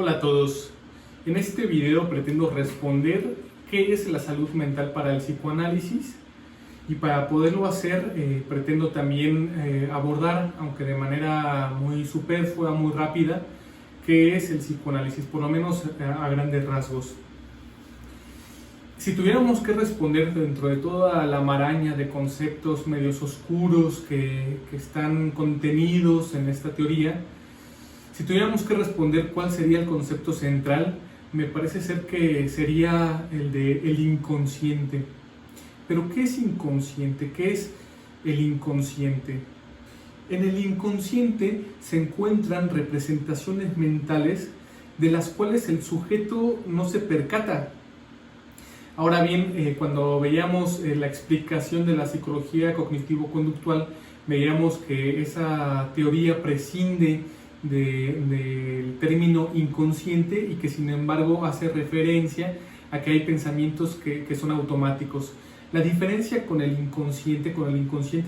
Hola a todos. En este video pretendo responder qué es la salud mental para el psicoanálisis, y para poderlo hacer pretendo también abordar, aunque de manera muy superflua, muy rápida, qué es el psicoanálisis, por lo menos a grandes rasgos. Si tuviéramos que responder dentro de toda la maraña de conceptos medios oscuros que están contenidos en esta teoría, si tuviéramos que responder cuál sería el concepto central, me parece ser que sería el de el inconsciente. Pero ¿qué es inconsciente? ¿Qué es el inconsciente? En el inconsciente se encuentran representaciones mentales de las cuales el sujeto no se percata. Ahora bien, cuando veíamos la explicación de la psicología cognitivo-conductual, veíamos que esa teoría prescinde del término inconsciente y que sin embargo hace referencia a que hay pensamientos que son automáticos. La diferencia con el inconsciente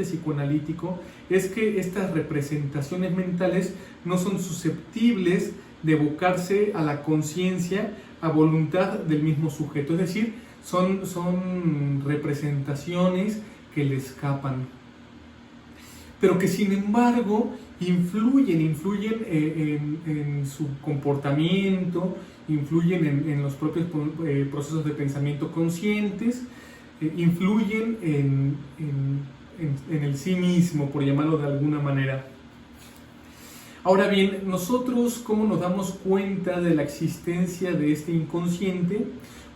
psicoanalítico, es que estas representaciones mentales no son susceptibles de evocarse a la conciencia a voluntad del mismo sujeto, es decir, son representaciones que le escapan, pero que sin embargo influyen en su comportamiento, influyen en los propios procesos de pensamiento conscientes, influyen en el sí mismo, por llamarlo de alguna manera. Ahora bien, nosotros, ¿cómo nos damos cuenta de la existencia de este inconsciente?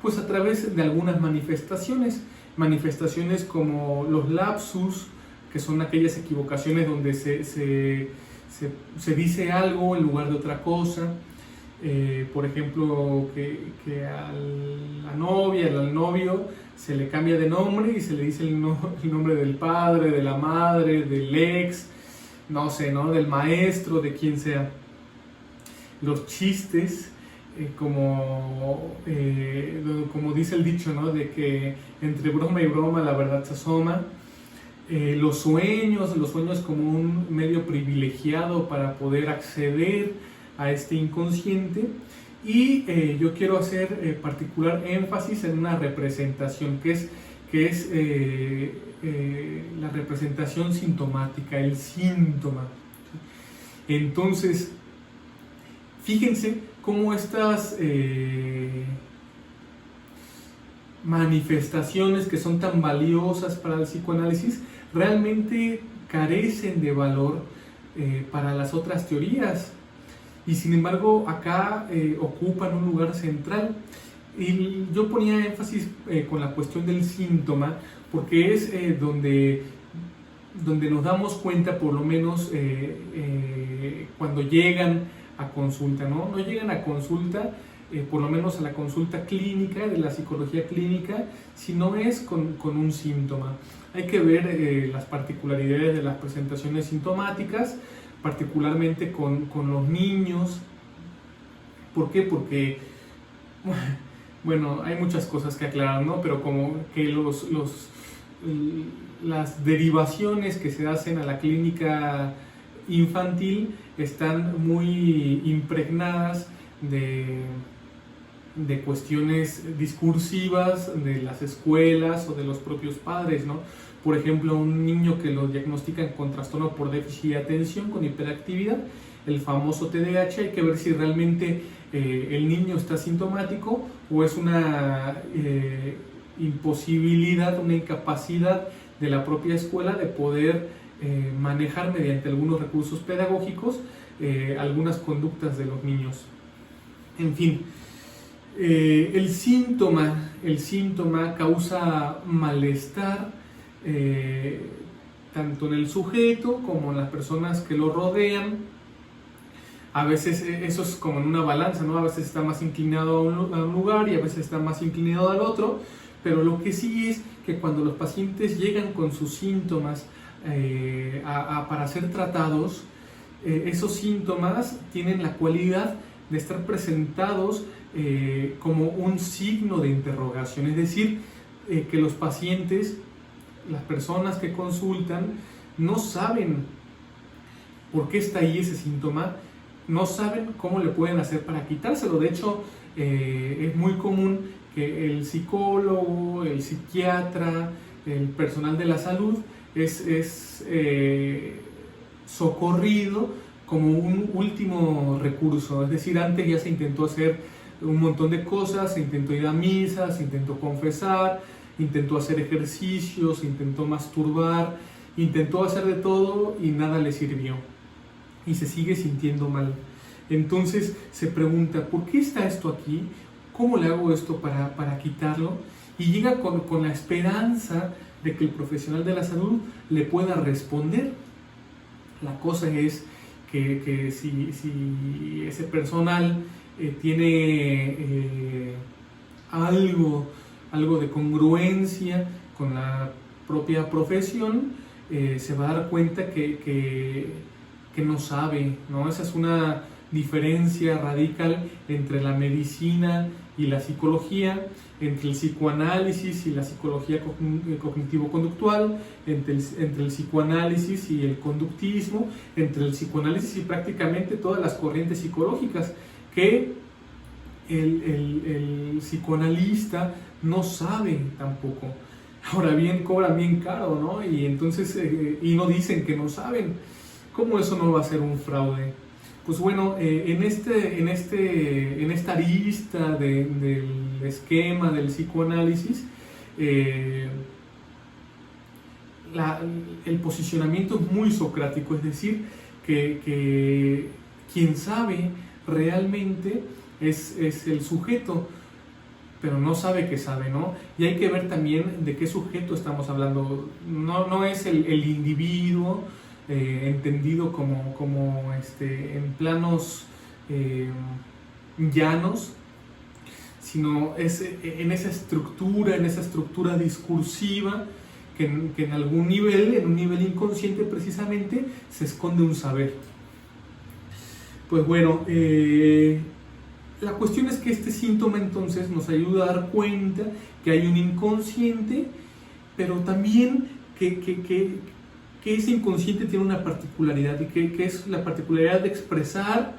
Pues a través de algunas manifestaciones como los lapsus, que son aquellas equivocaciones donde se dice algo en lugar de otra cosa. Por ejemplo, que a la novia, al novio, se le cambia de nombre y se le dice el nombre del padre, de la madre, del ex, no sé, ¿no? Del maestro, de quien sea. Los chistes, como dice el dicho, ¿no? De que entre broma y broma la verdad se asoma. Los sueños como un medio privilegiado para poder acceder a este inconsciente. Y yo quiero hacer particular énfasis en una representación que es la representación sintomática, el síntoma. Entonces, fíjense cómo estas manifestaciones que son tan valiosas para el psicoanálisis realmente carecen de valor para las otras teorías, y sin embargo acá ocupan un lugar central. Y yo ponía énfasis con la cuestión del síntoma, porque es donde nos damos cuenta, por lo menos cuando llegan a consulta, ¿no? No llegan a consulta, por lo menos a la consulta clínica, de la psicología clínica, si no es con un síntoma. Hay que ver las particularidades de las presentaciones sintomáticas, particularmente con los niños. ¿Por qué? Porque, bueno, hay muchas cosas que aclarar, ¿no? Pero como que las derivaciones que se hacen a la clínica infantil están muy impregnadas de cuestiones discursivas de las escuelas o de los propios padres, ¿no? Por ejemplo, un niño que lo diagnostican con trastorno por déficit de atención, con hiperactividad, el famoso TDAH, hay que ver si realmente el niño está sintomático o es una imposibilidad, una incapacidad de la propia escuela de poder manejar mediante algunos recursos pedagógicos algunas conductas de los niños. En fin, el síntoma causa malestar tanto en el sujeto como en las personas que lo rodean. A veces eso es como en una balanza, ¿no? A veces está más inclinado a un lugar y a veces está más inclinado al otro, pero lo que sí es que cuando los pacientes llegan con sus síntomas para ser tratados, esos síntomas tienen la cualidad de estar presentados como un signo de interrogación, es decir, que los pacientes, las personas que consultan, no saben por qué está ahí ese síntoma, no saben cómo le pueden hacer para quitárselo. De hecho, es muy común que el psicólogo, el psiquiatra, el personal de la salud es socorrido como un último recurso. Es decir, antes ya se intentó hacer un montón de cosas, se intentó ir a misa, se intentó confesar, intentó hacer ejercicios, intentó masturbar, intentó hacer de todo y nada le sirvió. Y se sigue sintiendo mal. Entonces se pregunta, ¿por qué está esto aquí? ¿Cómo le hago esto para quitarlo? Y llega con la esperanza de que el profesional de la salud le pueda responder. La cosa es que si ese personal tiene algo de congruencia con la propia profesión, se va a dar cuenta que no sabe, ¿no? Esa es una diferencia radical entre la medicina y la psicología, entre el psicoanálisis y la psicología cognitivo-conductual, entre el psicoanálisis y el conductismo, entre el psicoanálisis y prácticamente todas las corrientes psicológicas, que el psicoanalista no sabe tampoco. Ahora bien, cobran bien caro, ¿no? Y entonces, y no dicen que no saben. ¿Cómo eso no va a ser un fraude? Pues bueno, en esta arista del esquema del psicoanálisis, el posicionamiento es muy socrático, es decir, que quien sabe realmente es el sujeto, pero no sabe que sabe, ¿no? Y hay que ver también de qué sujeto estamos hablando. No es el individuo, entendido como en planos llanos, sino es en esa estructura discursiva que en algún nivel, en un nivel inconsciente precisamente, se esconde un saber. Pues bueno, la cuestión es que este síntoma entonces nos ayuda a dar cuenta que hay un inconsciente, pero también que ese inconsciente tiene una particularidad, y que es la particularidad de expresar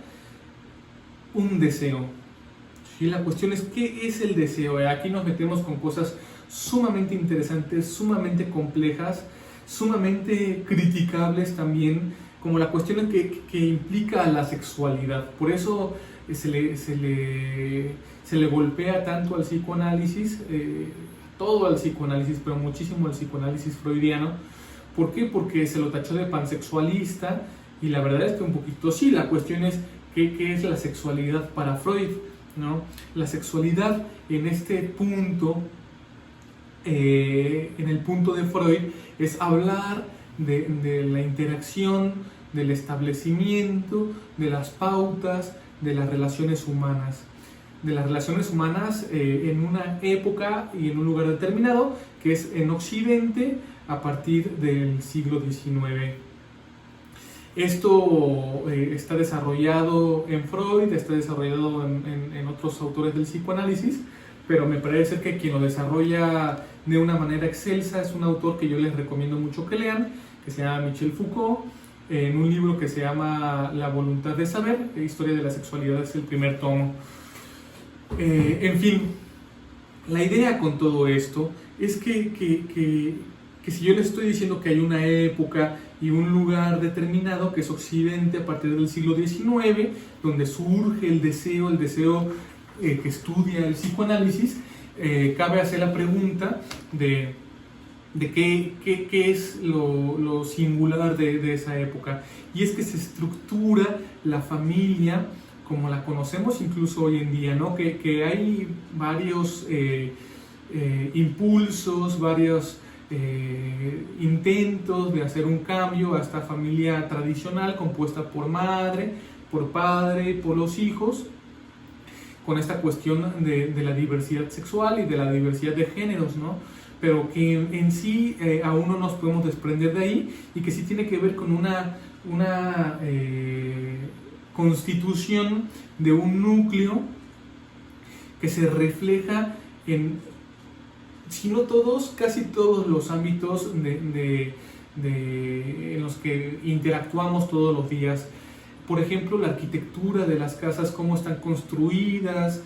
un deseo. ¿Sí? La cuestión es, ¿qué es el deseo? Aquí nos metemos con cosas sumamente interesantes, sumamente complejas, sumamente criticables también, como la cuestión que implica a la sexualidad. Por eso se le golpea tanto al psicoanálisis, todo al psicoanálisis, pero muchísimo al psicoanálisis freudiano. ¿Por qué? Porque se lo tachó de pansexualista, y la verdad es que un poquito sí. La cuestión es ¿qué es la sexualidad para Freud? ¿No? La sexualidad en este punto, en el punto de Freud, es hablar de la interacción, del establecimiento, de las pautas, de las relaciones humanas. De las relaciones humanas en una época y en un lugar determinado, que es en Occidente, a partir del siglo XIX. Esto está desarrollado en Freud, está desarrollado en otros autores del psicoanálisis, pero me parece que quien lo desarrolla de una manera excelsa es un autor que yo les recomiendo mucho que lean, que se llama Michel Foucault, en un libro que se llama La voluntad de saber, Historia de la sexualidad, es el primer tomo. En fin, la idea con todo esto es que si yo les estoy diciendo que hay una época y un lugar determinado, que es Occidente a partir del siglo XIX, donde surge el deseo que estudia el psicoanálisis, cabe hacer la pregunta de qué es lo singular de esa época. Y es que se estructura la familia como la conocemos incluso hoy en día, ¿no? Que hay varios impulsos, varios intentos de hacer un cambio a esta familia tradicional compuesta por madre, por padre, por los hijos, con esta cuestión de la diversidad sexual y de la diversidad de géneros, ¿no? Pero que en sí aún no nos podemos desprender de ahí, y que sí tiene que ver con una constitución de un núcleo que se refleja en, si no todos, casi todos los ámbitos en los que interactuamos todos los días. Por ejemplo, la arquitectura de las casas, cómo están construidas,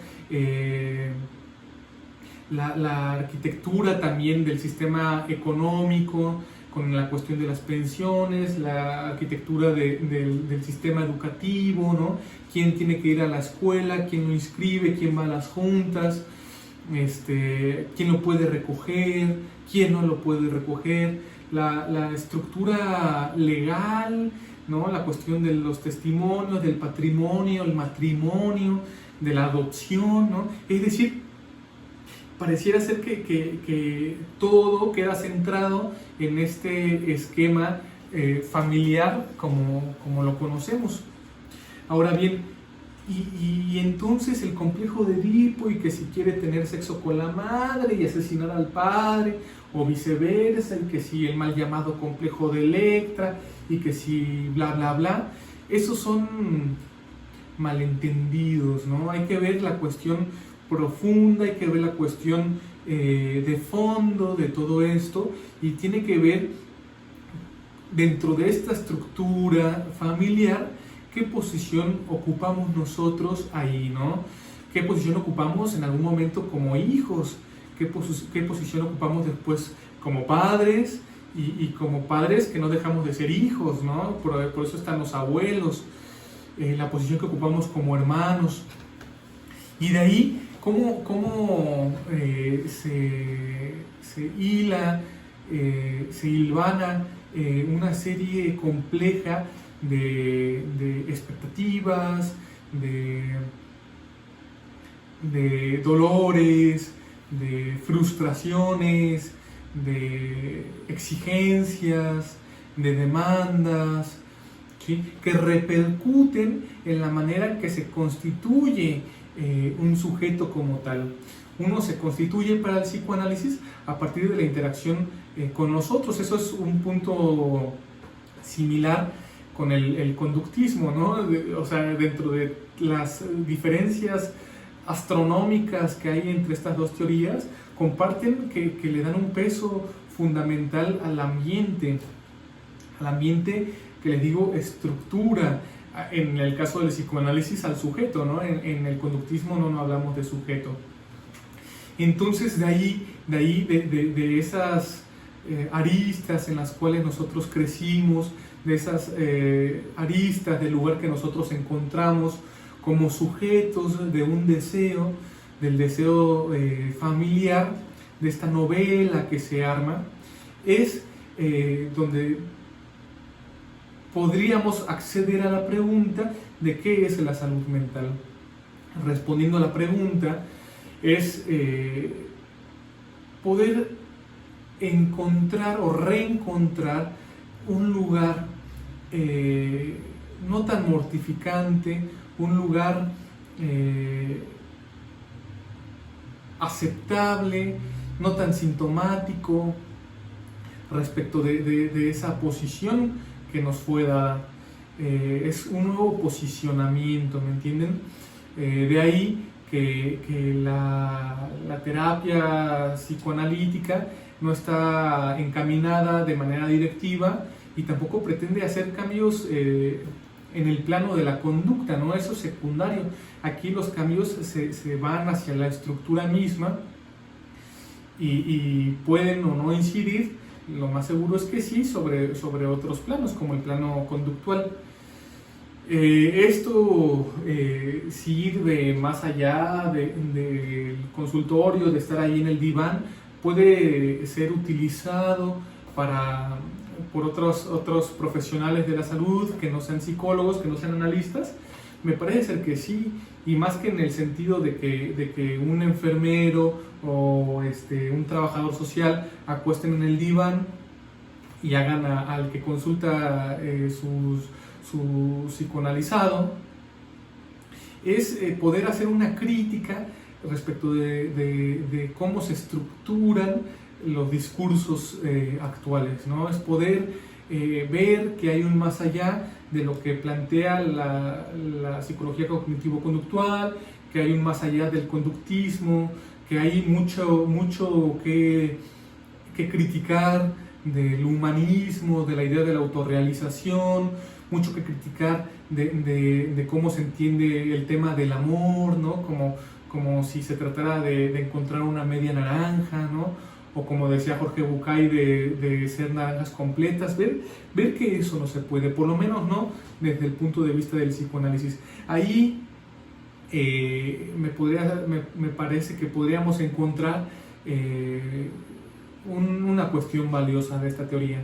la arquitectura también del sistema económico, con la cuestión de las pensiones, la arquitectura del sistema educativo, ¿no? Quién tiene que ir a la escuela, quién lo inscribe, quién va a las juntas, quién lo puede recoger, quién no lo puede recoger, la estructura legal, ¿no? La cuestión de los testimonios, del patrimonio, el matrimonio, de la adopción, ¿no? Es decir, pareciera ser que todo queda centrado en este esquema familiar como lo conocemos. Ahora bien, y entonces el complejo de Edipo, y que si quiere tener sexo con la madre y asesinar al padre, o viceversa, y que si el mal llamado complejo de Electra, y que si bla bla bla, esos son malentendidos, ¿no? Hay que ver la cuestión profunda, hay que ver la cuestión de fondo de todo esto, y tiene que ver dentro de esta estructura familiar qué posición ocupamos nosotros ahí, ¿no? ¿Qué posición ocupamos en algún momento como hijos? ¿Qué posición ocupamos después como padres? Y como padres que no dejamos de ser hijos, ¿no? Por eso están los abuelos, la posición que ocupamos como hermanos. Y de ahí, cómo se hila, se hilvana una serie compleja de expectativas, de dolores, de frustraciones, de exigencias, de demandas, ¿sí? Que repercuten en la manera en que se constituye un sujeto como tal. Uno se constituye para el psicoanálisis a partir de la interacción con nosotros. Eso es un punto similar con el conductismo, ¿no? O sea, dentro de las diferencias astronómicas que hay entre estas dos teorías, comparten que le dan un peso fundamental al ambiente que les digo estructura, en el caso del psicoanálisis al sujeto, ¿no? En el conductismo no hablamos de sujeto. Entonces de esas aristas en las cuales nosotros crecimos, de esas aristas del lugar que nosotros encontramos como sujetos de un deseo, del deseo familiar, de esta novela que se arma, es donde podríamos acceder a la pregunta de qué es la salud mental. Respondiendo a la pregunta, es poder encontrar o reencontrar un lugar no tan mortificante, un lugar aceptable, no tan sintomático respecto de esa posición que nos fue dada. Es un nuevo posicionamiento, ¿me entienden? De ahí que la terapia psicoanalítica no está encaminada de manera directiva y tampoco pretende hacer cambios en el plano de la conducta, ¿no? Eso es secundario. Aquí los cambios se van hacia la estructura misma y pueden o no incidir, lo más seguro es que sí, sobre otros planos, como el plano conductual. Esto sirve más allá del consultorio, de estar ahí en el diván, puede ser utilizado por otros profesionales de la salud que no sean psicólogos, que no sean analistas. Me parece ser que sí, y más que en el sentido de que un enfermero o un trabajador social acuesten en el diván y hagan al que consulta su psicoanalizado, es poder hacer una crítica respecto de cómo se estructuran los discursos actuales, ¿no? Es poder ver que hay un más allá de lo que plantea la psicología cognitivo-conductual, que hay un más allá del conductismo, que hay mucho que criticar del humanismo, de la idea de la autorrealización, mucho que criticar de cómo se entiende el tema del amor, ¿no? Como si se tratara de encontrar una media naranja, ¿no? O como decía Jorge Bucay, de ser naranjas completas, ver que eso no se puede, por lo menos no desde el punto de vista del psicoanálisis. Ahí me parece que podríamos encontrar una cuestión valiosa de esta teoría.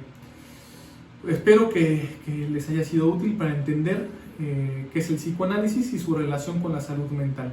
Espero que les haya sido útil para entender qué es el psicoanálisis y su relación con la salud mental.